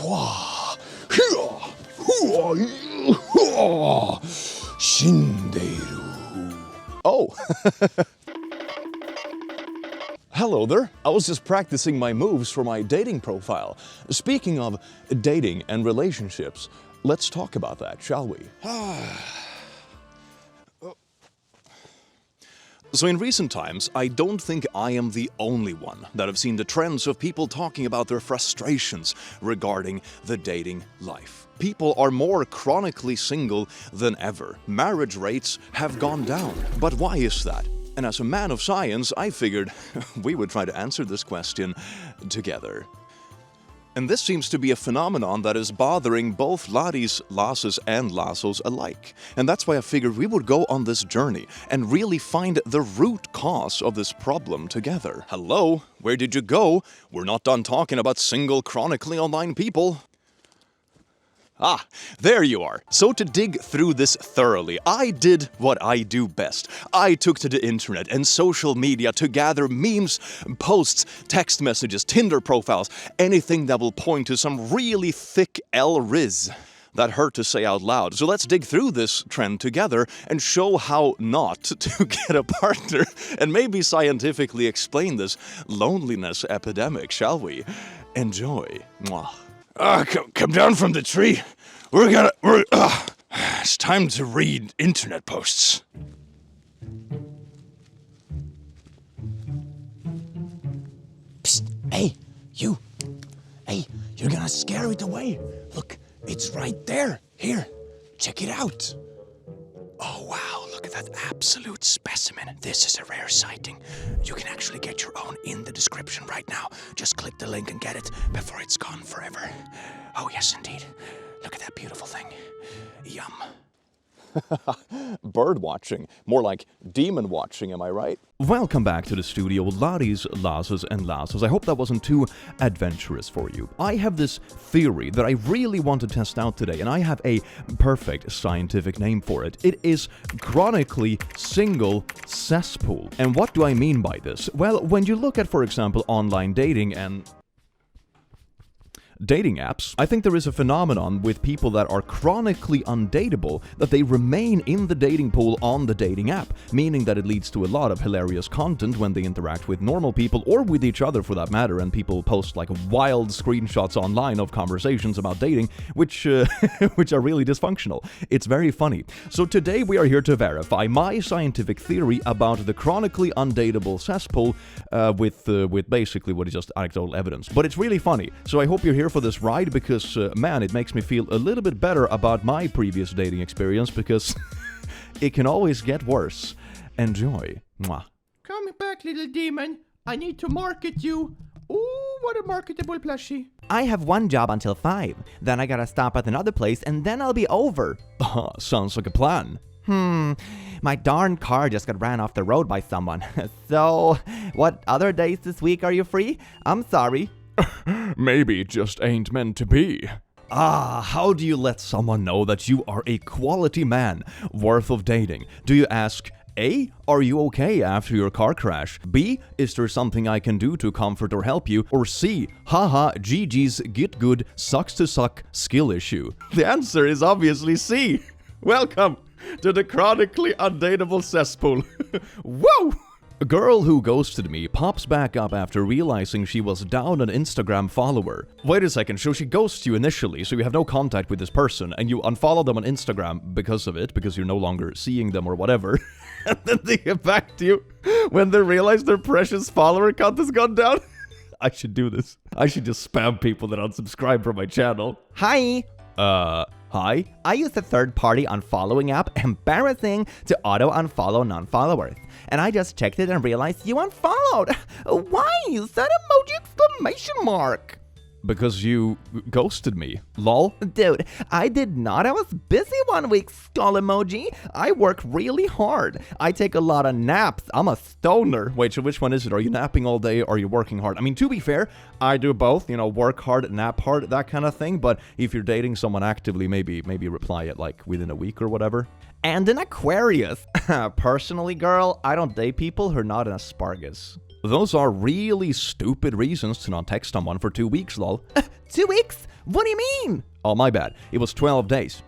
Oh. Hello there. I was just practicing my moves for my dating profile. Speaking of dating and relationships, let's talk about that, shall we? So in recent times, I don't think I am the only one that have seen the trends of people talking about their frustrations regarding the dating life. People are more chronically single than ever. Marriage rates have gone down. But why is that? And as a man of science, I figured we would try to answer this question together. And this seems to be a phenomenon that is bothering both laddies, lasses, and lassos alike. And that's why I figured we would go on this journey and really find the root cause of this problem together. Hello? Where did you go? We're not done talking about single, chronically online people. Ah, there you are. So to dig through this thoroughly, I did what I do best. I took to the internet and social media to gather memes, posts, text messages, Tinder profiles, anything that will point to some really thick L-riz. That hurt to say out loud. So let's dig through this trend together and show how not to get a partner and maybe scientifically explain this loneliness epidemic, shall we? Enjoy. Mwah. Come down from the tree. It's time to read internet posts. Psst, hey, you. Hey, you're gonna scare it away. Look, it's right there. Here, check it out. Oh, wow, look at that absolute specimen. This is a rare sighting. You can actually get your own in the description right now. Just click the link and get it before it's gone forever. Oh, yes, indeed. Look at that beautiful thing. Yum. Bird watching. More like demon watching, am I right? Welcome back to the studio, laddies, lasses, and lassos. I hope that wasn't too adventurous for you. I have this theory that I really want to test out today, and I have a perfect scientific name for it. It is chronically single cesspool. And what do I mean by this? Well, when you look at, for example, online dating and dating apps, I think there is a phenomenon with people that are chronically undateable, that they remain in the dating pool on the dating app, meaning that it leads to a lot of hilarious content when they interact with normal people, or with each other for that matter, and people post like wild screenshots online of conversations about dating, which which are really dysfunctional. It's very funny. So today we are here to verify my scientific theory about the chronically undateable cesspool with basically what is just anecdotal evidence. But it's really funny, so I hope you're here for this ride, because man, it makes me feel a little bit better about my previous dating experience, because it can always get worse. Enjoy. Mwah. Come back, little demon. I need to market you. Ooh, what a marketable plushie. I have one job until 5. Then I gotta stop at another place and then I'll be over. Sounds like a plan. My darn car just got ran off the road by someone. So, what other days this week are you free? I'm sorry. Maybe it just ain't meant to be. How do you let someone know that you are a quality man worth of dating? Do you ask, A, are you okay after your car crash? B, is there something I can do to comfort or help you? Or C, haha, GG's get good, sucks to suck, skill issue? The answer is obviously C. Welcome to the chronically undateable cesspool. Whoa! A girl who ghosted me pops back up after realizing she was down an Instagram follower. Wait a second, so she ghosts you initially, so you have no contact with this person, and you unfollow them on Instagram because of it, because you're no longer seeing them or whatever. And then they get back to you when they realize their precious follower count has gone down. I should do this. I should just spam people that unsubscribe from my channel. Hi. Hi? I use a third-party unfollowing app, embarrassing, to auto-unfollow non-followers. And I just checked it and realized you unfollowed. Why? Is that emoji exclamation mark? Because you ghosted me. Lol. Dude, I did not. I was busy one week, skull emoji. I work really hard. I take a lot of naps. I'm a stoner. Wait, so which one is it? Are you napping all day or are you working hard? I mean, to be fair, I do both, work hard, nap hard, that kind of thing. But if you're dating someone actively, maybe reply it like within a week or whatever. And an Aquarius. Personally, girl, I don't date people who are not an asparagus. Those are really stupid reasons to not text someone for 2 weeks, lol. 2 weeks? What do you mean? Oh, my bad. It was 12 days.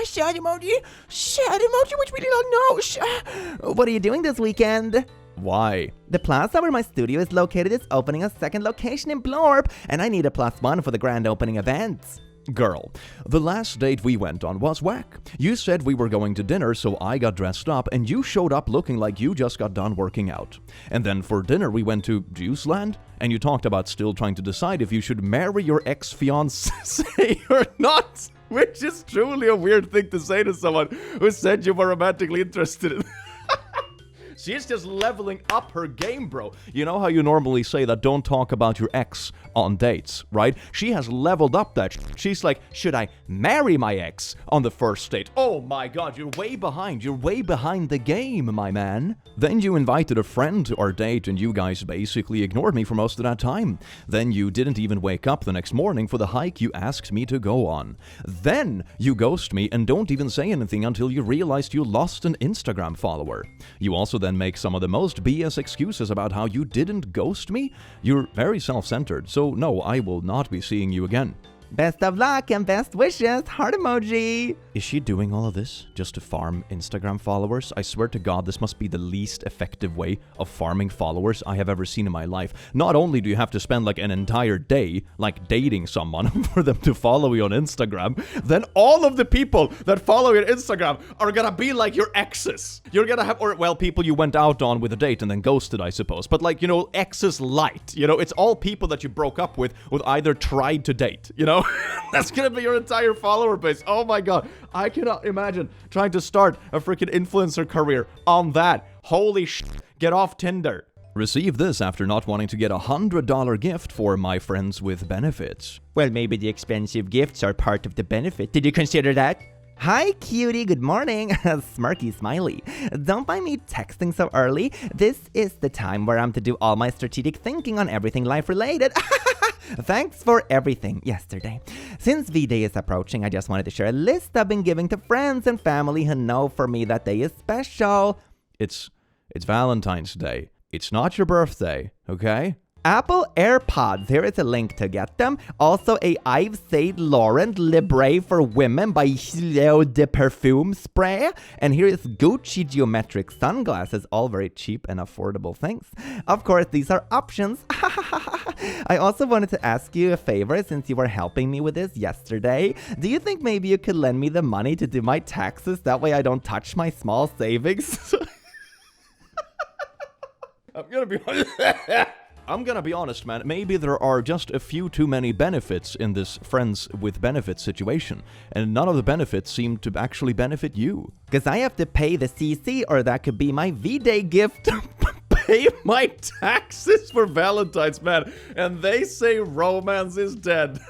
Sad emoji, which we do not know. What are you doing this weekend? Why? The plaza where my studio is located is opening a second location in Blorp, and I need a +1 for the grand opening event. Girl, the last date we went on was whack. You said we were going to dinner, so I got dressed up, and you showed up looking like you just got done working out. And then for dinner we went to Juiceland, and you talked about still trying to decide if you should marry your ex-fiancé or not. Which is truly a weird thing to say to someone who said you were romantically interested in. She's just leveling up her game, bro. You know how you normally say that don't talk about your ex on dates, right? She has leveled up that. She's like, should I marry my ex on the first date? Oh my god, you're way behind. You're way behind the game, my man. Then you invited a friend to our date and you guys basically ignored me for most of that time. Then you didn't even wake up the next morning for the hike you asked me to go on. Then you ghost me and don't even say anything until you realized you lost an Instagram follower. You also then make some of the most BS excuses about how you didn't ghost me. You're very self-centered, so no, I will not be seeing you again. Best of luck and best wishes, heart emoji. Is she doing all of this just to farm Instagram followers? I swear to God, this must be the least effective way of farming followers I have ever seen in my life. Not only do you have to spend like an entire day like dating someone for them to follow you on Instagram, then all of the people that follow you on Instagram are gonna be like your exes. You're gonna have, or well, people you went out on with a date and then ghosted, I suppose. But like, you know, exes light. You know, it's all people that you broke up with either tried to date, you know? That's gonna be your entire follower base. Oh my god. I cannot imagine trying to start a freaking influencer career on that. Holy shit. Get off Tinder. Receive this after not wanting to get a $100 gift for my friends with benefits. Well, maybe the expensive gifts are part of the benefit. Did you consider that? Hi, cutie. Good morning. Smirky smiley. Don't mind me texting so early. This is the time where I'm to do all my strategic thinking on everything life-related. Thanks for everything yesterday. Since V-Day is approaching, I just wanted to share a list I've been giving to friends and family who know for me that day is special. It's Valentine's Day. It's not your birthday, okay? Apple AirPods, here is a link to get them. Also a Yves Saint Laurent Libre for Women by Eau de Perfume spray. And here is Gucci geometric sunglasses, all very cheap and affordable things. Of course, these are options. I also wanted to ask you a favor since you were helping me with this yesterday. Do you think maybe you could lend me the money to do my taxes? That way I don't touch my small savings. I'm gonna be honest, man. Maybe there are just a few too many benefits in this friends with benefits situation, and none of the benefits seem to actually benefit you. Because I have to pay the CC, or that could be my V-Day gift. Pay my taxes for Valentine's, man, and they say romance is dead.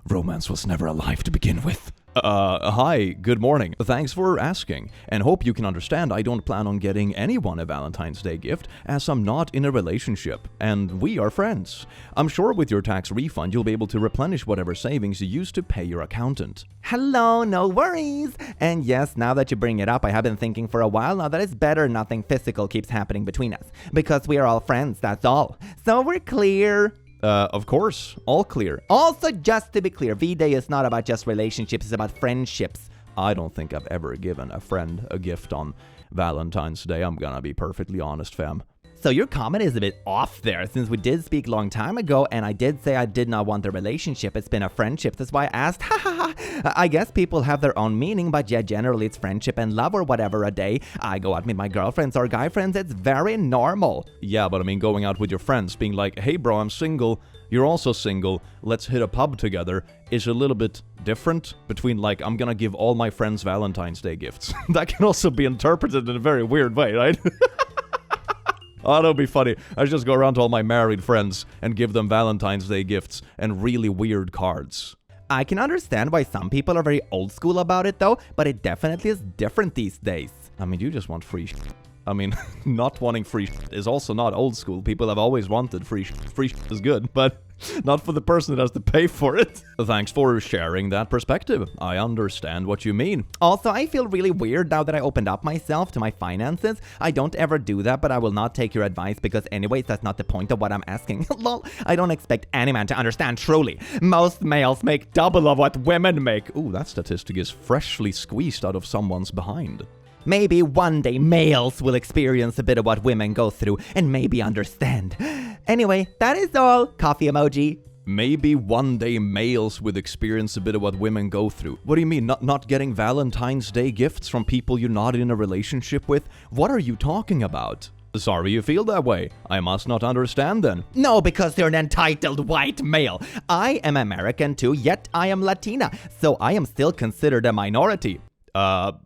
Romance was never alive to begin with. Hi, good morning. Thanks for asking, and hope you can understand I don't plan on getting anyone a Valentine's Day gift, as I'm not in a relationship, and we are friends. I'm sure with your tax refund, you'll be able to replenish whatever savings you used to pay your accountant. Hello, no worries. And yes, now that you bring it up, I have been thinking for a while now that it's better nothing physical keeps happening between us, because we are all friends, that's all. So we're clear. Of course, all clear. Also, just to be clear, V-Day is not about just relationships, it's about friendships. I don't think I've ever given a friend a gift on Valentine's Day. I'm gonna be perfectly honest, fam. So your comment is a bit off there, since we did speak a long time ago, and I did say I did not want a relationship. It's been a friendship. That's why I asked. I guess people have their own meaning, but yeah, generally it's friendship and love or whatever a day. I go out with my girlfriends or guy friends. It's very normal. Yeah, but I mean, going out with your friends, being like, hey bro, I'm single, you're also single, let's hit a pub together, is a little bit different between like, I'm gonna give all my friends Valentine's Day gifts. That can also be interpreted in a very weird way, right? Oh, that'll be funny. I just go around to all my married friends and give them Valentine's Day gifts and really weird cards. I can understand why some people are very old school about it though, but it definitely is different these days. I mean, you just want free shit. I mean, not wanting free shit is also not old school. People have always wanted free shit. Free shit is good, but not for the person that has to pay for it. Thanks for sharing that perspective. I understand what you mean. Also, I feel really weird now that I opened up myself to my finances. I don't ever do that, but I will not take your advice because anyways, that's not the point of what I'm asking. Lol, I don't expect any man to understand truly. Most males make double of what women make. Ooh, that statistic is freshly squeezed out of someone's behind. Maybe one day males will experience a bit of what women go through and maybe understand. Anyway, that is all. Coffee emoji. Maybe one day males will experience a bit of what women go through. What do you mean, not getting Valentine's Day gifts from people you're not in a relationship with? What are you talking about? Sorry you feel that way. I must not understand then. No, because you're an entitled white male. I am American too, yet I am Latina, so I am still considered a minority.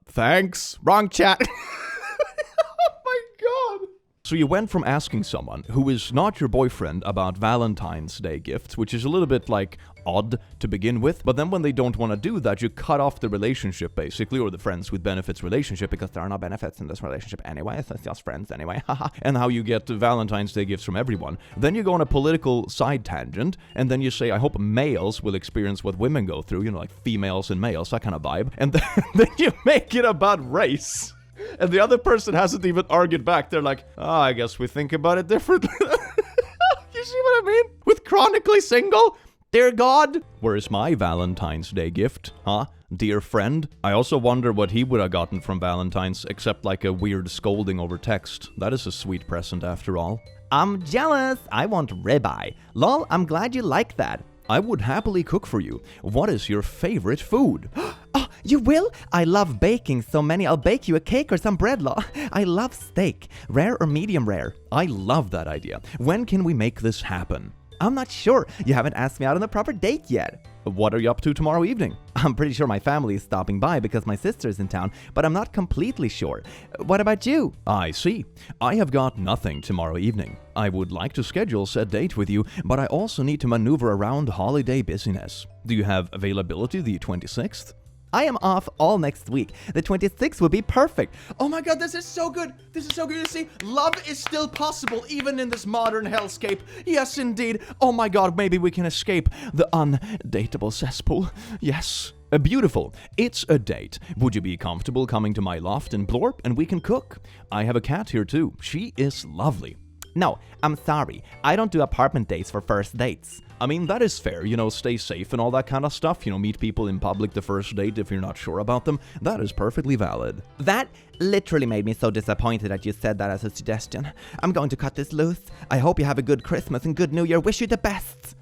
Thanks. Wrong chat. Oh my god. So you went from asking someone who is not your boyfriend about Valentine's Day gifts, which is a little bit like odd to begin with, but then when they don't want to do that, you cut off the relationship basically, or the friends with benefits relationship, because there are no benefits in this relationship anyway, so it's just friends anyway, haha. And how you get Valentine's Day gifts from everyone. Then you go on a political side tangent, and then you say, I hope males will experience what women go through, you know, like females and males, that kind of vibe, and then you make it about race. And the other person hasn't even argued back. They're like, oh, I guess we think about it differently. You see what I mean? With Chronically Single? Dear God, where's my Valentine's Day gift? Huh? Dear friend? I also wonder what he would have gotten from Valentine's, except like a weird scolding over text. That is a sweet present after all. I'm jealous. I want ribeye. Lol, I'm glad you like that. I would happily cook for you. What is your favorite food? Oh, you will? I love baking so many. I'll bake you a cake or some bread, lol. I love steak. Rare or medium rare? I love that idea. When can we make this happen? I'm not sure. You haven't asked me out on a proper date yet. What are you up to tomorrow evening? I'm pretty sure my family is stopping by because my sister's in town, but I'm not completely sure. What about you? I see. I have got nothing tomorrow evening. I would like to schedule said date with you, but I also need to maneuver around holiday busyness. Do you have availability the 26th? I am off all next week. The 26th would be perfect. Oh my god, this is so good. This is so good to see. Love is still possible even in this modern hellscape. Yes, indeed. Oh my god, maybe we can escape the undatable cesspool. Yes. Beautiful. It's a date. Would you be comfortable coming to my loft in Blorp and we can cook? I have a cat here too. She is lovely. No, I'm sorry. I don't do apartment dates for first dates. I mean, that is fair, you know, stay safe and all that kind of stuff. You know, meet people in public the first date if you're not sure about them. That is perfectly valid. That literally made me so disappointed that you said that as a suggestion. I'm going to cut this loose. I hope you have a good Christmas and good New Year. Wish you the best.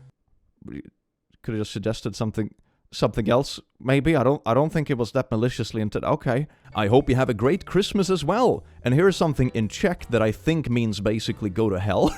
Could have just suggested something else, maybe? I don't think it was that maliciously intended. Okay. I hope you have a great Christmas as well. And here's something in Czech that I think means basically go to hell.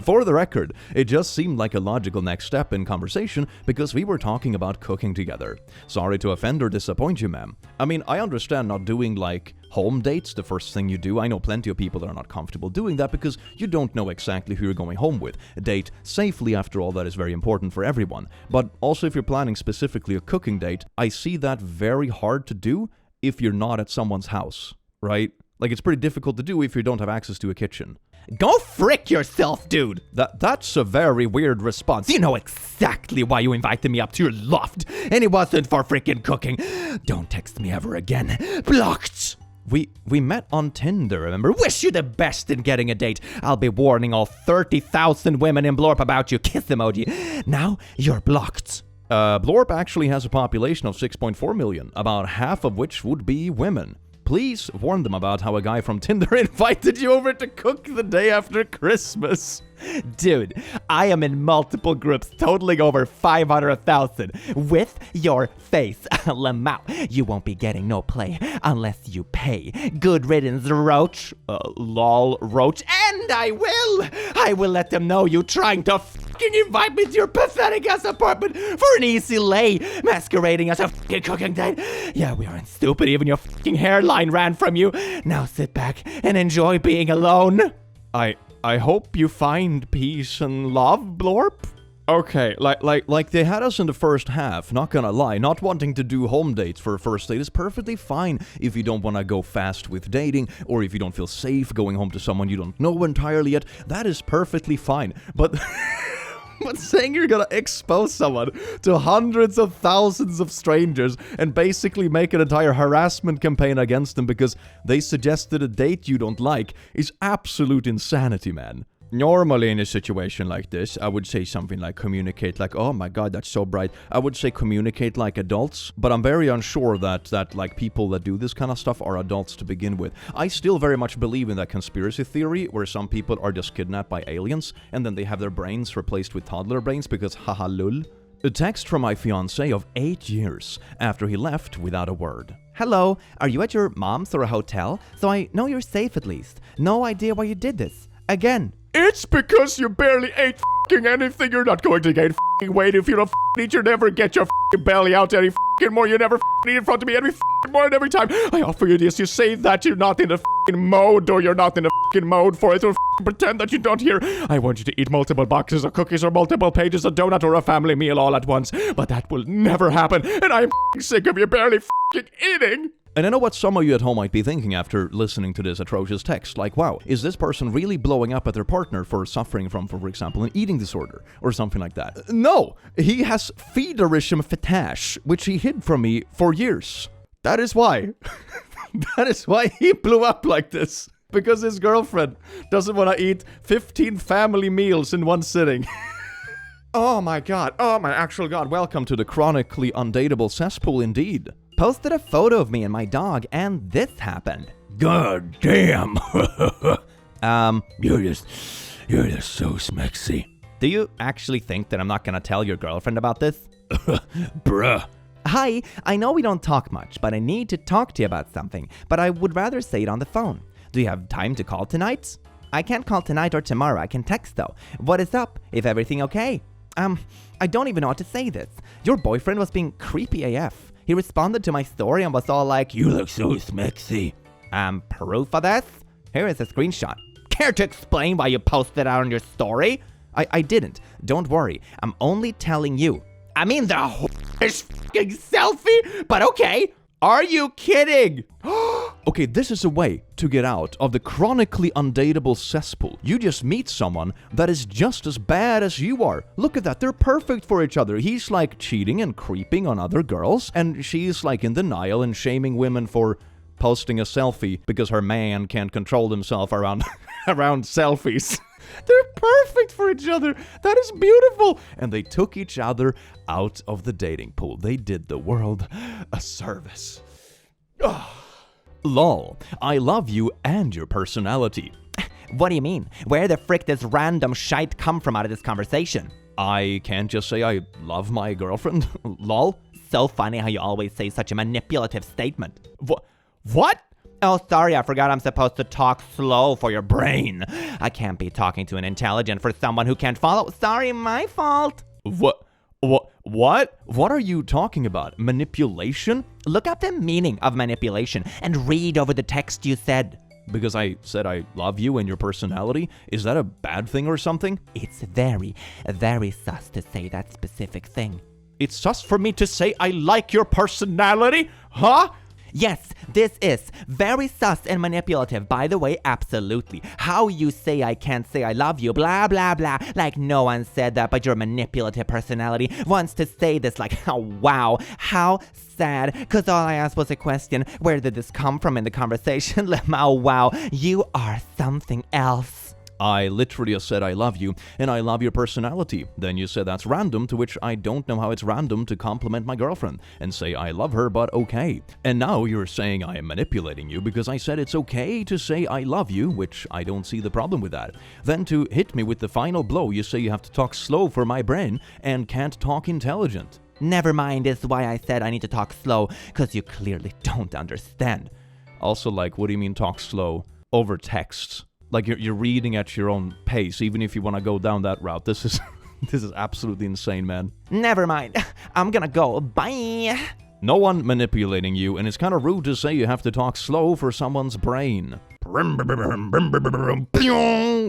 For the record, it just seemed like a logical next step in conversation because we were talking about cooking together. Sorry to offend or disappoint you, ma'am. I mean, I understand not doing like home dates the first thing you do. I know plenty of people that are not comfortable doing that because you don't know exactly who you're going home with. Date safely, after all, that is very important for everyone. But also if you're planning specifically a cooking date, I see that very hard to do if you're not at someone's house, right? Like, it's pretty difficult to do if you don't have access to a kitchen. Go frick yourself, dude! That's a very weird response. You know exactly why you invited me up to your loft, and it wasn't for frickin' cooking. Don't text me ever again. Blocked! We met on Tinder, remember? Wish you the best in getting a date. I'll be warning all 30,000 women in Blorp about you. Kiss emoji. Now you're blocked. Blorp actually has a population of 6.4 million, about half of which would be women. Please warn them about how a guy from Tinder invited you over to cook the day after Christmas. Dude, I am in multiple groups totaling over 500,000 with your face. Lamau, you won't be getting no play unless you pay. Good riddance, Roach. Lol, Roach. And I will let them know you trying to fucking invite me to your pathetic ass apartment for an easy lay, masquerading as a fucking cooking date. Yeah, we aren't stupid, even your fucking hairline ran from you. Now sit back and enjoy being alone. I hope you find peace and love, Blorp. Okay, like they had us in the first half, not gonna lie. Not wanting to do home dates for a first date is perfectly fine if you don't want to go fast with dating, or if you don't feel safe going home to someone you don't know entirely yet. That is perfectly fine. But but saying you're gonna expose someone to hundreds of thousands of strangers and basically make an entire harassment campaign against them because they suggested a date you don't like is absolute insanity, man. Normally in a situation like this, I would say something like communicate like, oh my god, that's so bright. I would say communicate like adults, but I'm very unsure that like people that do this kind of stuff are adults to begin with. I still very much believe in that conspiracy theory where some people are just kidnapped by aliens and then they have their brains replaced with toddler brains because haha lul. A text from my fiancé of 8 years after he left without a word. Hello, are you at your mom's or a hotel? So I know you're safe at least. No idea why you did this. Again. It's because you barely ate f***ing anything. You're not going to gain f***ing weight if you don't f***ing eat. You never get your f***ing belly out any f***ing more. You never f***ing eat in front of me any f***ing more. And every time I offer you this, you say that you're not in the f***ing mode, or you're not in the f***ing mode for it, or f***ing pretend that you don't hear. I want you to eat multiple boxes of cookies or multiple pages of donut or a family meal all at once, but that will never happen. And I'm f***ing sick of you barely f***ing eating. And I know what some of you at home might be thinking after listening to this atrocious text, like, wow, is this person really blowing up at their partner for suffering from, for example, an eating disorder, or something like that? No, he has feederism fetish, which he hid from me for years. That is why. That is why he blew up like this. Because his girlfriend doesn't want to eat 15 family meals in one sitting. Oh my god, oh my actual god, welcome to the chronically undatable cesspool indeed. Posted a photo of me and my dog, and this happened. God damn. You're just so smexy. Do you actually think that I'm not gonna tell your girlfriend about this? Bruh. Hi, I know we don't talk much, but I need to talk to you about something, but I would rather say it on the phone. Do you have time to call tonight? I can't call tonight or tomorrow, I can text though. What is up? Is everything okay? I don't even know how to say this. Your boyfriend was being creepy AF. He responded to my story and was all like, you look so smexy. Proof of this? Here is a screenshot. Care to explain why you posted it on your story? I didn't. Don't worry. I'm only telling you. I mean the f***ing selfie? But okay. Are you kidding? Okay, this is a way to get out of the chronically undateable cesspool. You just meet someone that is just as bad as you are. Look at that, they're perfect for each other. He's like cheating and creeping on other girls, and she's like in denial and shaming women for posting a selfie because her man can't control himself around selfies. They're perfect for each other. That is beautiful. And they took each other out of the dating pool. They did the world a service. Lol, I love you and your personality. What do you mean? Where the frick does random shite come from out of this conversation? I can't just say I love my girlfriend. Lol. So funny how you always say such a manipulative statement. What? Oh, sorry, I forgot I'm supposed to talk slow for your brain. I can't be talking to an intelligent for someone who can't follow. Sorry, my fault. What? What are you talking about? Manipulation? Look up the meaning of manipulation and read over the text you said. Because I said I love you and your personality? Is that a bad thing or something? It's very, very sus to say that specific thing. It's sus for me to say I like your personality? Huh? Yes, this is very sus and manipulative. By the way, absolutely. How you say I can't say I love you, blah, blah, blah. Like no one said that, but your manipulative personality wants to say this like, oh, wow, how sad. Because all I asked was a question, where did this come from in the conversation? Oh, wow, you are something else. I literally said I love you, and I love your personality. Then you said that's random, to which I don't know how it's random to compliment my girlfriend and say I love her, but okay. And now you're saying I am manipulating you because I said it's okay to say I love you, which I don't see the problem with that. Then to hit me with the final blow, you say you have to talk slow for my brain and can't talk intelligent. Never mind, is why I said I need to talk slow, because you clearly don't understand. Also, like, what do you mean talk slow? Over text. Like you're reading at your own pace, even if you want to go down that route. This is absolutely insane, man. Never mind. I'm gonna go. Bye. No one manipulating you, and it's kind of rude to say you have to talk slow for someone's brain.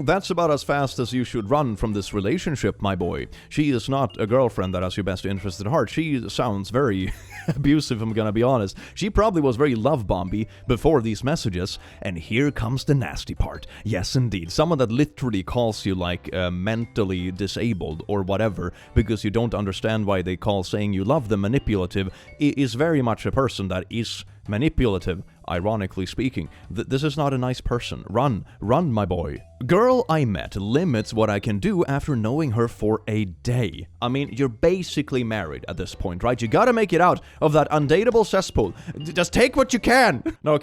That's about as fast as you should run from this relationship, my boy. She is not a girlfriend that has your best interest at heart. She sounds very abusive, I'm gonna be honest. She probably was very love-bomby before these messages, and here comes the nasty part. Yes, indeed. Someone that literally calls you like mentally disabled or whatever because you don't understand why they call saying you love them manipulative is very much a person that is manipulative, ironically speaking. This is not a nice person. Run, my boy. Girl I met limits what I can do after knowing her for a day. I mean, you're basically married at this point, right? You gotta make it out of that undatable cesspool. Just take what you can. No.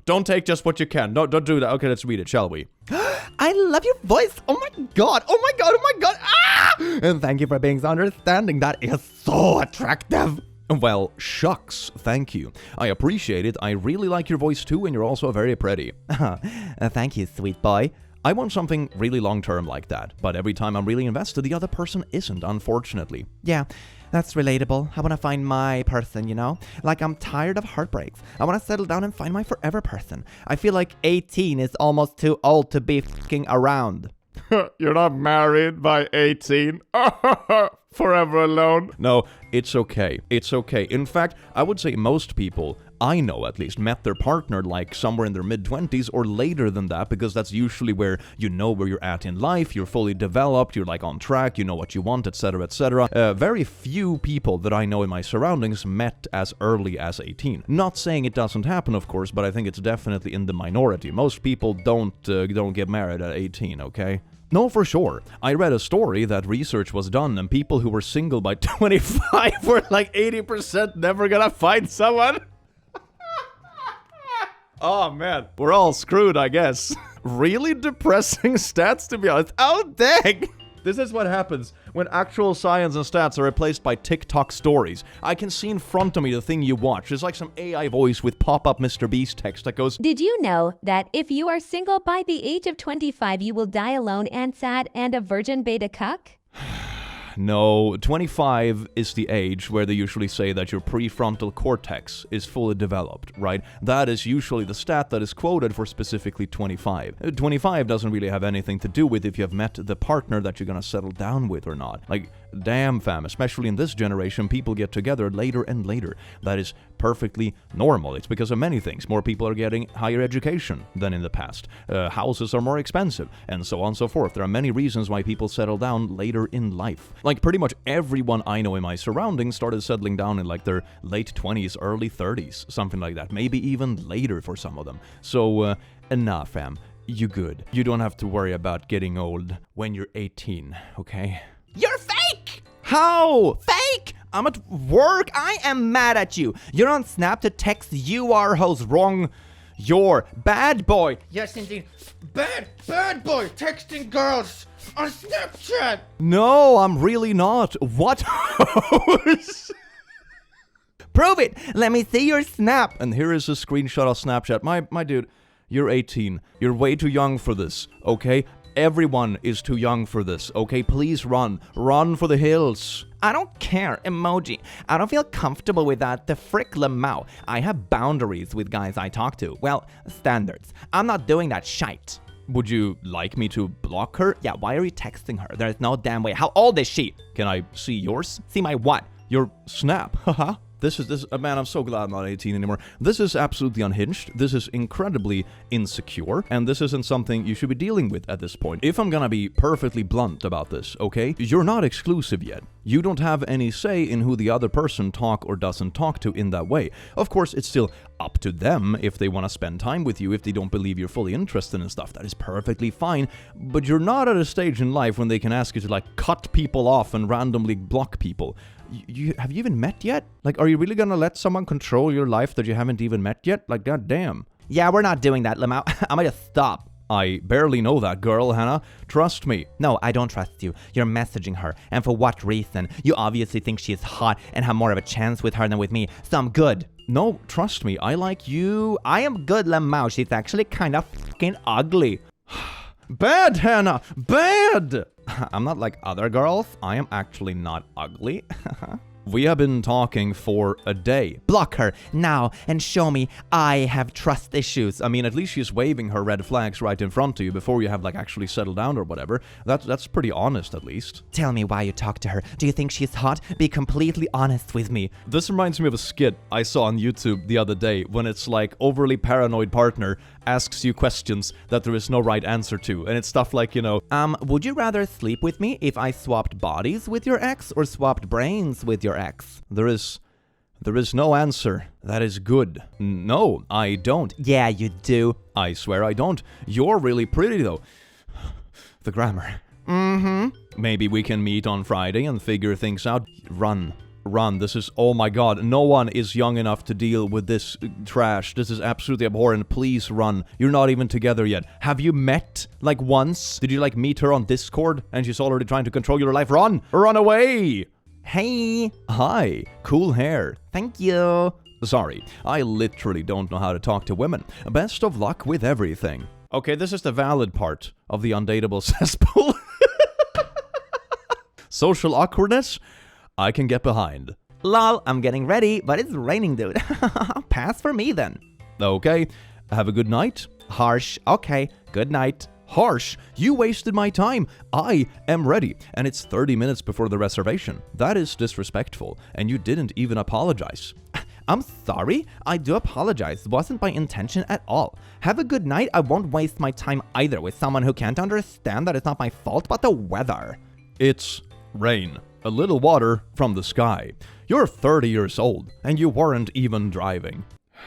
Don't take just what you can. No, don't do that. Okay, let's read it, shall we? I love your voice. Oh my god. Ah! And thank you for being so understanding. That is so attractive. Well, shucks, thank you. I appreciate it. I really like your voice too, and you're also very pretty. Thank you, sweet boy. I want something really long-term like that, but every time I'm really invested, the other person isn't, unfortunately. Yeah, that's relatable. I want to find my person, you know? Like, I'm tired of heartbreaks. I want to settle down and find my forever person. I feel like 18 is almost too old to be f***ing around. You're not married by 18. Forever alone. No, it's okay. It's okay. In fact, I would say most people, I know at least, met their partner like somewhere in their mid-20s or later than that, because that's usually where you know where you're at in life, you're fully developed, you're like on track, you know what you want, etc., etc. Very few people that I know in my surroundings met as early as 18. Not saying it doesn't happen, of course, but I think it's definitely in the minority. Most people don't get married at 18, okay? No, for sure. I read a story that research was done and people who were single by 25 were like 80% never gonna find someone. Oh man, we're all screwed, I guess. Really depressing stats, to be honest. Oh dang! This is what happens when actual science and stats are replaced by TikTok stories. I can see in front of me the thing you watch. It's like some AI voice with pop-up Mr. Beast text that goes, "Did you know that if you are single by the age of 25, you will die alone and sad and a virgin beta cuck?" No, 25 is the age where they usually say that your prefrontal cortex is fully developed, right? That is usually the stat that is quoted for specifically 25. 25 doesn't really have anything to do with if you have met the partner that you're gonna settle down with or not. Like, damn fam, especially in this generation, people get together later and later. That is perfectly normal. It's because of many things. More people are getting higher education than in the past. Houses are more expensive, and so on and so forth. There are many reasons why people settle down later in life. Like, pretty much everyone I know in my surroundings started settling down in like their late 20s, early 30s, something like that. Maybe even later for some of them. So, enough fam. You good. You don't have to worry about getting old when you're 18, okay? You're fake! How? Fake! I'm at work. I am mad at you. You're on Snap to text you are hoes wrong. You're bad boy. Yes, indeed. Bad boy texting girls on Snapchat. No, I'm really not. What hoes? Prove it. Let me see your Snap. And here is a screenshot of Snapchat. My dude, you're 18. You're way too young for this, okay? Everyone is too young for this, okay? Please run. Run for the hills. I don't care, emoji. I don't feel comfortable with that. The frick lemao. I have boundaries with guys I talk to. Well, standards. I'm not doing that shite. Would you like me to block her? Yeah, why are you texting her? There's no damn way. How old is she? Can I see yours? See my what? Your Snap. Haha. This man, I'm so glad I'm not 18 anymore. This is absolutely unhinged. This is incredibly insecure, and this isn't something you should be dealing with at this point. If I'm gonna be perfectly blunt about this, okay? You're not exclusive yet. You don't have any say in who the other person talk or doesn't talk to in that way. Of course, it's still up to them if they want to spend time with you, if they don't believe you're fully interested in stuff. That is perfectly fine, but you're not at a stage in life when they can ask you to, like, cut people off and randomly block people. Have you even met yet? Like, are you really gonna let someone control your life that you haven't even met yet? Like, goddamn. Yeah, we're not doing that, Lemao. I'm gonna stop. I barely know that girl, Hannah. Trust me. No, I don't trust you. You're messaging her. And for what reason? You obviously think she is hot and have more of a chance with her than with me. So I'm good. No, trust me. I like you. I am good, Lemao. She's actually kind of fucking ugly. Bad, Hannah. Bad. I'm not like other girls. I am actually not ugly. We have been talking for a day. Block her now and show me I have trust issues. I mean, at least she's waving her red flags right in front of you before you have, like, actually settled down or whatever. That's pretty honest, at least. Tell me why you talk to her. Do you think she's hot? Be completely honest with me. This reminds me of a skit I saw on YouTube the other day when it's like overly paranoid partner asks you questions that there is no right answer to. And it's stuff like, you know, would you rather sleep with me if I swapped bodies with your ex or swapped brains with your ex? There is no answer. That is good. No, I don't. Yeah, you do. I swear I don't. You're really pretty, though. The grammar. Maybe we can meet on Friday and figure things out. Run. This is, oh my god, no one is young enough to deal with this trash. This is absolutely abhorrent. Please run. You're not even together yet. Have you met, like, once? Did you, like, meet her on Discord and she's already trying to control your life? Run away. Hey. Hi. Cool hair. Thank you. Sorry, I literally don't know how to talk to women. Best of luck with everything. Okay, this is the valid part of the undatable cesspool. Social awkwardness? I can get behind. Lol, I'm getting ready, but it's raining, dude. Pass for me then. Okay, have a good night. Harsh. Okay, good night. Harsh, you wasted my time. I am ready, and it's 30 minutes before the reservation. That is disrespectful, and you didn't even apologize. I'm sorry. I do apologize. It wasn't my intention at all. Have a good night. I won't waste my time either with someone who can't understand that it's not my fault but the weather. It's rain. A little water from the sky. You're 30 years old, and you weren't even driving.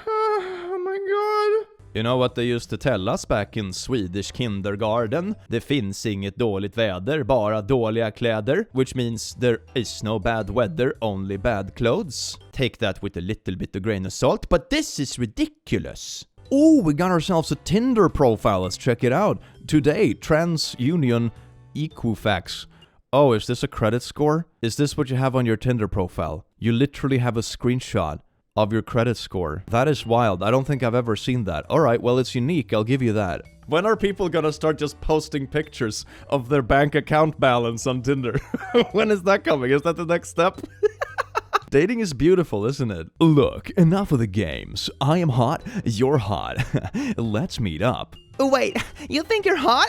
Oh my god. You know what they used to tell us back in Swedish kindergarten? Det finns inget dåligt väder, bara dåliga kläder. Which means there is no bad weather, only bad clothes. Take that with a little bit of grain of salt, but this is ridiculous. Oh, we got ourselves a Tinder profile. Let's check it out. Today, TransUnion Equifax. Oh, is this a credit score? Is this what you have on your Tinder profile? You literally have a screenshot of your credit score. That is wild. I don't think I've ever seen that. Alright, well, it's unique. I'll give you that. When are people gonna start just posting pictures of their bank account balance on Tinder? When is that coming? Is that the next step? Dating is beautiful, isn't it? Look, enough of the games. I am hot, you're hot. Let's meet up. Oh, wait, you think you're hot?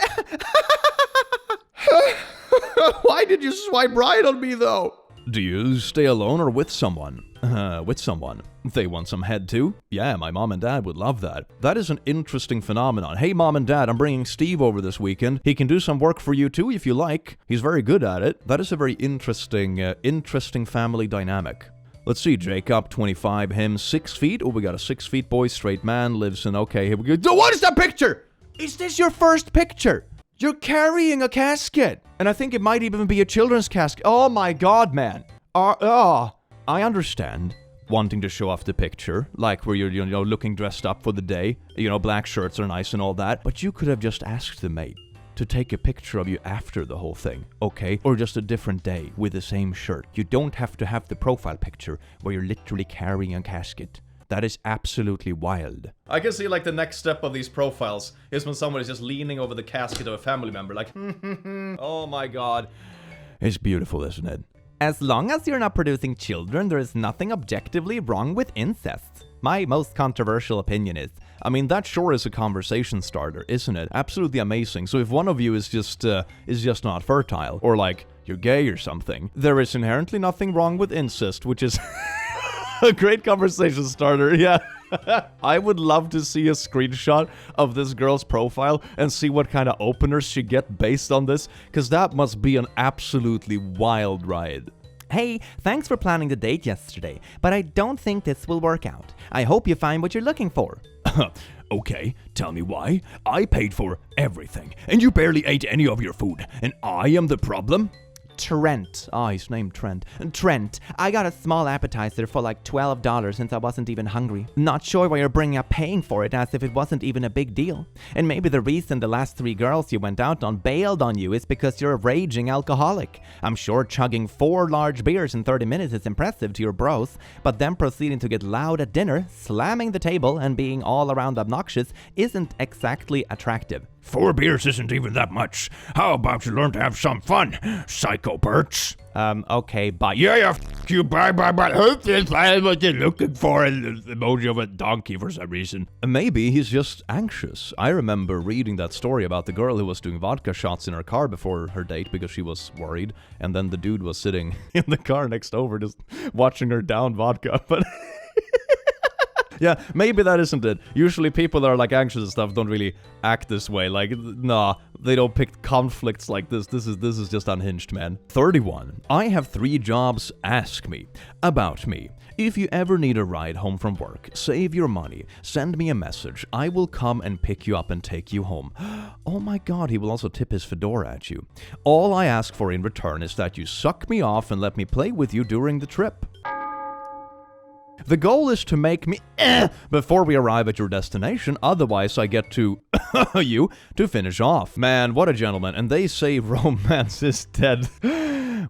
Why did you swipe right on me, though? Do you stay alone or with someone? With someone. They want some head too? Yeah, my mom and dad would love that. That is an interesting phenomenon. Hey, mom and dad, I'm bringing Steve over this weekend. He can do some work for you too if you like. He's very good at it. That is a very interesting family dynamic. Let's see, Jacob, 25, him, 6 feet. Oh, we got a 6 feet boy, straight man, lives in, okay, here we go. What is that picture? Is this your first picture? You're carrying a casket. And I think it might even be a children's casket. Oh my god, man. I understand wanting to show off the picture, like where you're, you know, looking dressed up for the day. You know, black shirts are nice and all that. But you could have just asked the mate to take a picture of you after the whole thing, okay? Or just a different day with the same shirt. You don't have to have the profile picture where you're literally carrying a casket. That is absolutely wild. I can see, like, the next step of these profiles is when someone is just leaning over the casket of a family member, like, oh my god. It's beautiful, isn't it? As long as you're not producing children, there is nothing objectively wrong with incest. My most controversial opinion is, I mean, that sure is a conversation starter, isn't it? Absolutely amazing. So if one of you is just not fertile, or like, you're gay or something, there is inherently nothing wrong with incest, which is a great conversation starter, yeah. I would love to see a screenshot of this girl's profile and see what kind of openers she get based on this, because that must be an absolutely wild ride. Hey, thanks for planning the date yesterday, but I don't think this will work out. I hope you find what you're looking for. Okay, tell me why. I paid for everything, and you barely ate any of your food, and I am the problem? Trent. Ah, he's named Trent. Trent, I got a small appetizer for like $12 since I wasn't even hungry. Not sure why you're bringing up paying for it as if it wasn't even a big deal. And maybe the reason the last 3 girls you went out on bailed on you is because you're a raging alcoholic. I'm sure chugging 4 large beers in 30 minutes is impressive to your bros, but then proceeding to get loud at dinner, slamming the table, and being all around obnoxious isn't exactly attractive. 4 beers isn't even that much. How about you learn to have some fun, psycho Birch? Okay, bye. Yeah, f*** you, bye. Who's this? What you looking for? An emoji of a donkey for some reason. Maybe he's just anxious. I remember reading that story about the girl who was doing vodka shots in her car before her date because she was worried, and then the dude was sitting in the car next over just watching her down vodka, but... Yeah, maybe that isn't it. Usually people that are like anxious and stuff don't really act this way. Like, nah, they don't pick conflicts like this. This is just unhinged, man. 31. I have 3 jobs. Ask me. About me. If you ever need a ride home from work, save your money, send me a message. I will come and pick you up and take you home. Oh my god, he will also tip his fedora at you. All I ask for in return is that you suck me off and let me play with you during the trip. The goal is to make me before we arrive at your destination, otherwise I get to you to finish off. Man, what a gentleman. And they say romance is dead.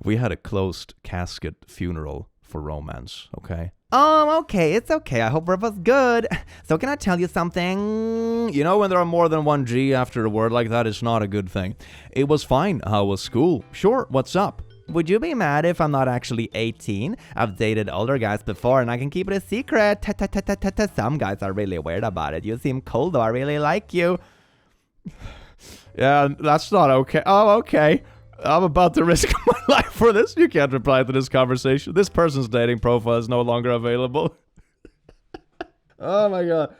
We had a closed casket funeral for romance, okay? Oh, okay, it's okay. I hope it was good. So can I tell you something? You know, when there are more than one G after a word like that, it's not a good thing. It was fine. How was school? Sure, what's up? Would you be mad if I'm not actually 18? I've dated older guys before and I can keep it a secret. Some guys are really weird about it. You seem cool though, I really like you. Yeah, that's not okay. Oh, okay. I'm about to risk my life for this. You can't reply to this conversation. This person's dating profile is no longer available. Oh my god.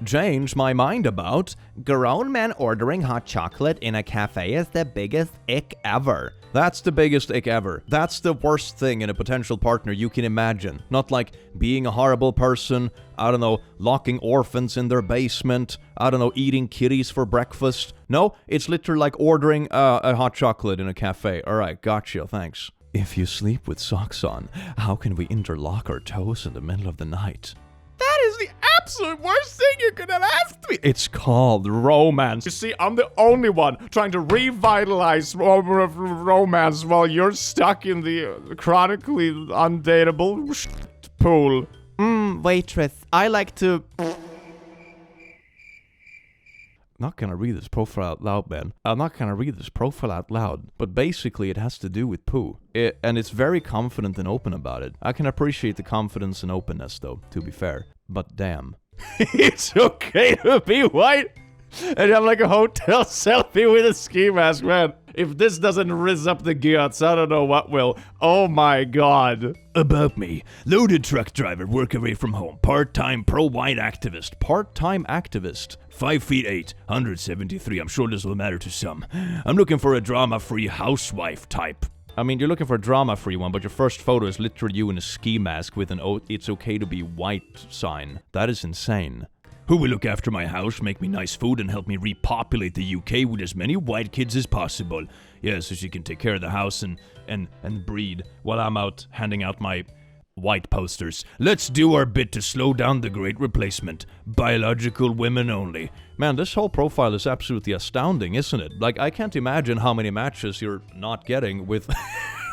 Change my mind about grown men ordering hot chocolate in a cafe is the biggest ick ever. That's the biggest ick ever. That's the worst thing in a potential partner you can imagine. Not like being a horrible person, I don't know, locking orphans in their basement, I don't know, eating kitties for breakfast. No, it's literally like ordering a hot chocolate in a cafe. Alright, gotcha, thanks. If you sleep with socks on, how can we interlock our toes in the middle of the night? That is the absolute worst thing you could have asked me. It's called romance. You see, I'm the only one trying to revitalize romance while you're stuck in the chronically undatable pool. Waitress, I like to... Not gonna read this profile out loud, man. I'm not gonna read this profile out loud. But basically, it has to do with poo. And it's very confident and open about it. I can appreciate the confidence and openness, though, to be fair. But damn. It's okay to be white and have like a hotel selfie with a ski mask, man. If this doesn't rizz up the guts, I don't know what will. Oh my god. About me. Loaded truck driver, work away from home. Part-time pro-white activist. Part-time activist. 5'8", 173. I'm sure this will matter to some. I'm looking for a drama-free housewife type. I mean, you're looking for a drama-free one, but your first photo is literally you in a ski mask with an "it's okay to be white" sign. That is insane. Who will look after my house, make me nice food, and help me repopulate the UK with as many white kids as possible? Yeah, so she can take care of the house and breed while I'm out handing out my white posters. Let's do our bit to slow down the great replacement. Biological women only. Man, this whole profile is absolutely astounding, isn't it? Like, I can't imagine how many matches you're not getting with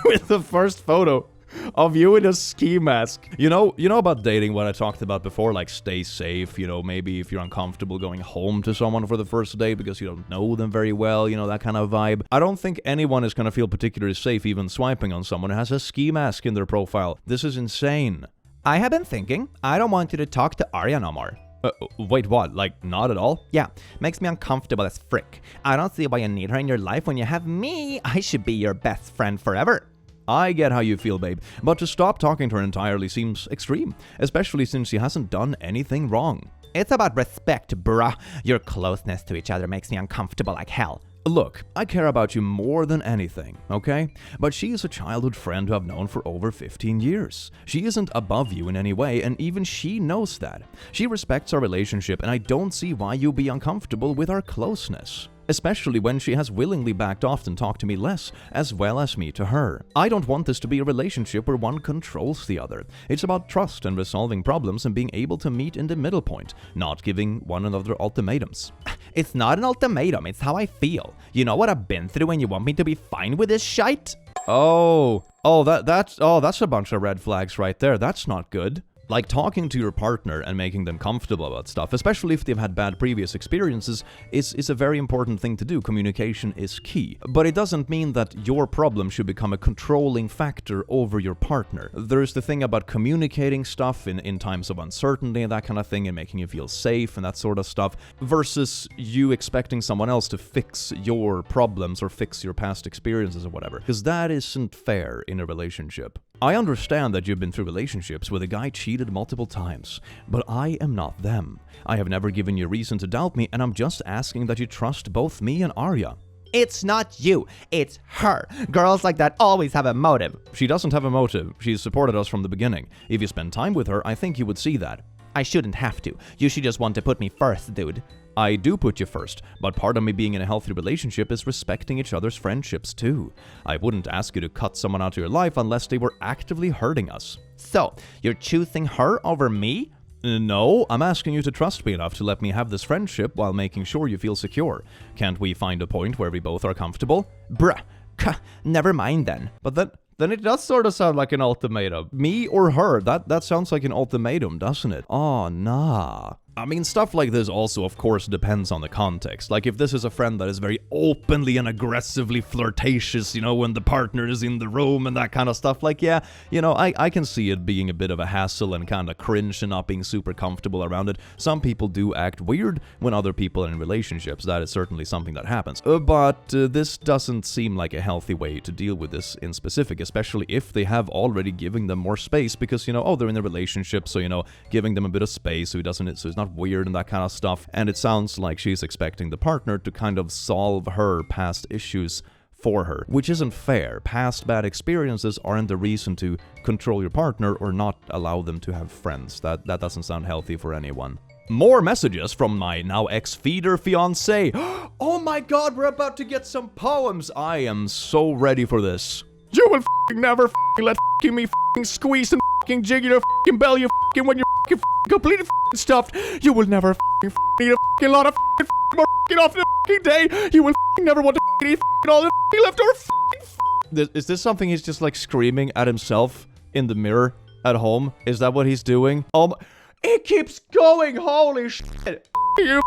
with the first photo of you in a ski mask. You know about dating, what I talked about before, like stay safe, you know, maybe if you're uncomfortable going home to someone for the first date because you don't know them very well, you know, that kind of vibe. I don't think anyone is going to feel particularly safe even swiping on someone who has a ski mask in their profile. This is insane. I have been thinking, I don't want you to talk to Arya no more. Wait, what? Like, not at all? Yeah, makes me uncomfortable as frick. I don't see why you need her in your life when you have me. I should be your best friend forever. I get how you feel, babe, but to stop talking to her entirely seems extreme, especially since she hasn't done anything wrong. It's about respect, bruh. Your closeness to each other makes me uncomfortable like hell. Look, I care about you more than anything, okay? But she is a childhood friend who I've known for over 15 years. She isn't above you in any way, and even she knows that. She respects our relationship, and I don't see why you'd be uncomfortable with our closeness. Especially when she has willingly backed off and talked to me less, as well as me to her. I don't want this to be a relationship where one controls the other. It's about trust and resolving problems and being able to meet in the middle point, not giving one another ultimatums. It's not an ultimatum, it's how I feel. You know what I've been through and you want me to be fine with this shite? That's a bunch of red flags right there. That's not good. Like talking to your partner and making them comfortable about stuff, especially if they've had bad previous experiences, is a very important thing to do. Communication is key. But it doesn't mean that your problem should become a controlling factor over your partner. There's the thing about communicating stuff in times of uncertainty and that kind of thing, and making you feel safe and that sort of stuff, versus you expecting someone else to fix your problems or fix your past experiences or whatever. Because that isn't fair in a relationship. I understand that you've been through relationships where the guy cheated multiple times, but I am not them. I have never given you reason to doubt me, and I'm just asking that you trust both me and Arya. It's not you, it's her. Girls like that always have a motive. She doesn't have a motive. She's supported us from the beginning. If you spend time with her, I think you would see that. I shouldn't have to. You should just want to put me first, dude. I do put you first, but part of me being in a healthy relationship is respecting each other's friendships too. I wouldn't ask you to cut someone out of your life unless they were actively hurting us. So, you're choosing her over me? No, I'm asking you to trust me enough to let me have this friendship while making sure you feel secure. Can't we find a point where we both are comfortable? Bruh, never mind then. But then it does sort of sound like an ultimatum. Me or her, that sounds like an ultimatum, doesn't it? Oh, nah. I mean, stuff like this also, of course, depends on the context. Like, if this is a friend that is very openly and aggressively flirtatious, when the partner is in the room and that kind of stuff, like, yeah, I can see it being a bit of a hassle and kind of cringe and not being super comfortable around it. Some people do act weird when other people are in relationships. That is certainly something that happens. But this doesn't seem like a healthy way to deal with this in specific, especially if they have already given them more space because, they're in a relationship, so, giving them a bit of space so it's not weird and that kind of stuff. And it sounds like she's expecting the partner to kind of solve her past issues for her, which isn't fair. Past bad experiences aren't the reason to control your partner or not allow them to have friends. That doesn't sound healthy for anyone. More messages from my now ex-feeder fiancé. Oh my god, we're about to get some poems. I am so ready for this. You will never let me squeeze and jig your belly when you're completely stuffed. You will never eat a lot of more off the day. You will never want to eat all the leftover. Is this something he's just like screaming at himself in the mirror at home? Is that what he's doing? It keeps going. Holy shit! You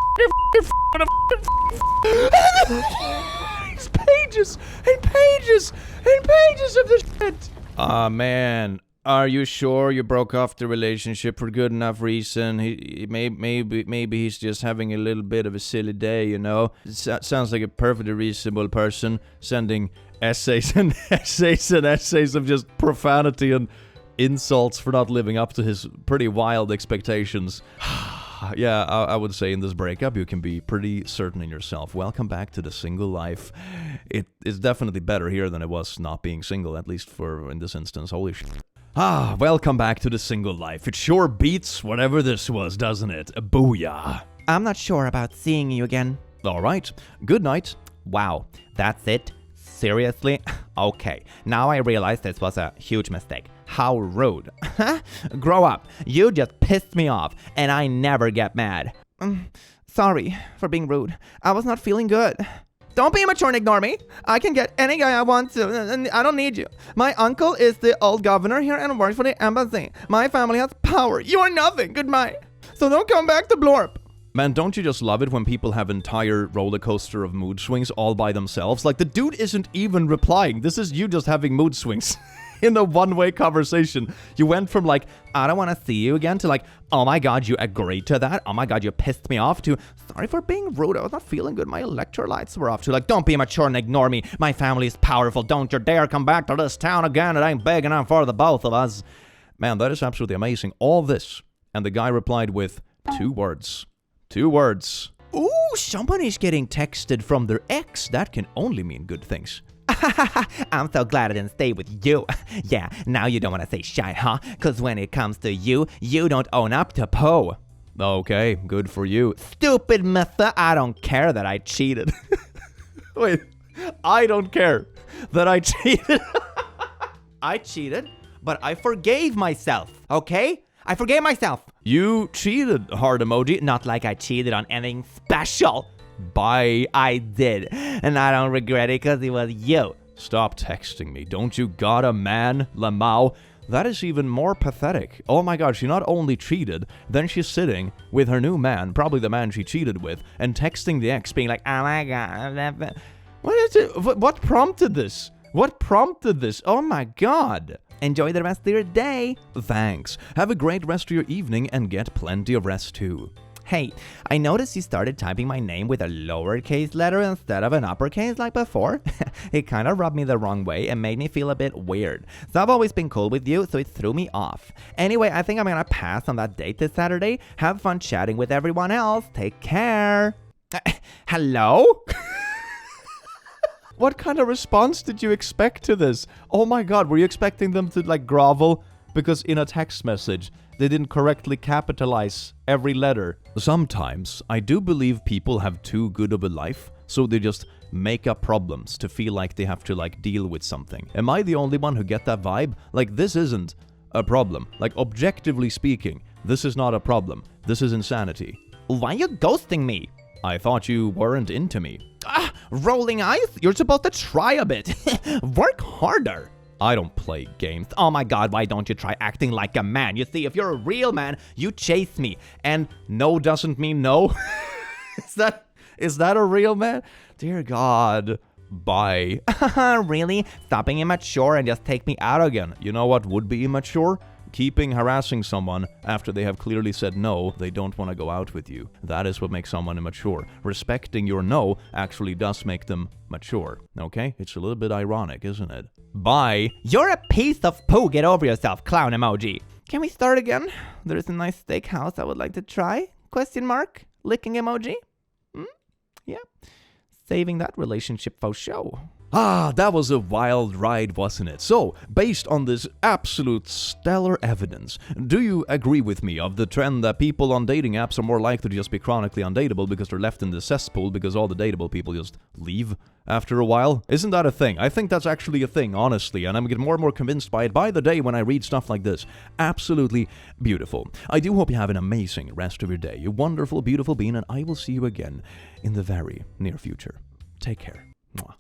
It's pages and pages and pages of this shit. Man. Are you sure you broke off the relationship for good enough reason? Maybe he's just having a little bit of a silly day, Sounds like a perfectly reasonable person sending essays and essays of just profanity and insults for not living up to his pretty wild expectations. Yeah, I would say in this breakup you can be pretty certain in yourself. Welcome back to the single life. It is definitely better here than it was not being single, at least for in this instance. Holy shit. Welcome back to the single life. It sure beats whatever this was, doesn't it? Booyah. I'm not sure about seeing you again. Alright, good night. Wow, that's it? Seriously? Okay, now I realize this was a huge mistake. How rude. Grow up. You just pissed me off, and I never get mad. Sorry for being rude. I was not feeling good. Don't be immature and ignore me. I can get any guy I want to, and I don't need you. My uncle is the old governor here and works for the embassy. My family has power. You are nothing. Goodbye. So don't come back to Blorp. Man, don't you just love it when people have entire roller coaster of mood swings all by themselves? Like, the dude isn't even replying. This is you just having mood swings in a one-way conversation. You went from like, I don't want to see you again, to like, oh my god, you agreed to that? Oh my god, you pissed me off, to sorry for being rude, I was not feeling good, my electrolytes were off, to like, don't be immature and ignore me. My family is powerful. Don't you dare come back to this town again. It ain't big enough for the both of us. Man, that is absolutely amazing. All this. And the guy replied with 2 words. 2 words. Ooh, somebody's getting texted from their ex. That can only mean good things. I'm so glad I didn't stay with you. Yeah, now you don't want to say shit, huh? Because when it comes to you, you don't own up to Poe. Okay, good for you. Stupid Missa, I don't care that I cheated. Wait, I don't care that I cheated. I cheated, but I forgave myself, okay? I forgave myself. You cheated, heart emoji. Not like I cheated on anything special. Bye, I did. And I don't regret it because it was you. Stop texting me. Don't you got a man, Lamau? That is even more pathetic. Oh my god, she not only cheated, then she's sitting with her new man, probably the man she cheated with, and texting the ex being like, oh my god, what is it? What prompted this? What prompted this? Oh my god. Enjoy the rest of your day. Thanks. Have a great rest of your evening and get plenty of rest too. Hey, I noticed you started typing my name with a lowercase letter instead of an uppercase like before. It kind of rubbed me the wrong way and made me feel a bit weird. So I've always been cool with you, so it threw me off. Anyway, I think I'm gonna pass on that date this Saturday. Have fun chatting with everyone else. Take care. Hello? What kind of response did you expect to this? Oh my god, were you expecting them to like grovel? Because in a text message, they didn't correctly capitalize every letter. Sometimes, I do believe people have too good of a life, so they just make up problems to feel like they have to like deal with something. Am I the only one who get that vibe? Like, this isn't a problem. Like, objectively speaking, this is not a problem. This is insanity. Why are you ghosting me? I thought you weren't into me. Rolling eyes? You're supposed to try a bit. Work harder. I don't play games. Oh my god, why don't you try acting like a man? You see, if you're a real man, you chase me. And no doesn't mean no? Is that a real man? Dear God. Bye. Really? Stop being immature and just take me out again. You know what would be immature? Keeping harassing someone after they have clearly said no, they don't want to go out with you. That is what makes someone immature. Respecting your no actually does make them mature. Okay? It's a little bit ironic, isn't it? Bye. You're a piece of poo. Get over yourself, clown emoji. Can we start again? There is a nice steakhouse I would like to try. Question mark? Licking emoji? Yeah. Saving that relationship for show. Ah, that was a wild ride, wasn't it? So, based on this absolute stellar evidence, do you agree with me of the trend that people on dating apps are more likely to just be chronically undateable because they're left in the cesspool because all the dateable people just leave after a while? Isn't that a thing? I think that's actually a thing, honestly, and I'm getting more and more convinced by it by the day when I read stuff like this. Absolutely beautiful. I do hope you have an amazing rest of your day, you wonderful, beautiful being, and I will see you again in the very near future. Take care. Mwah.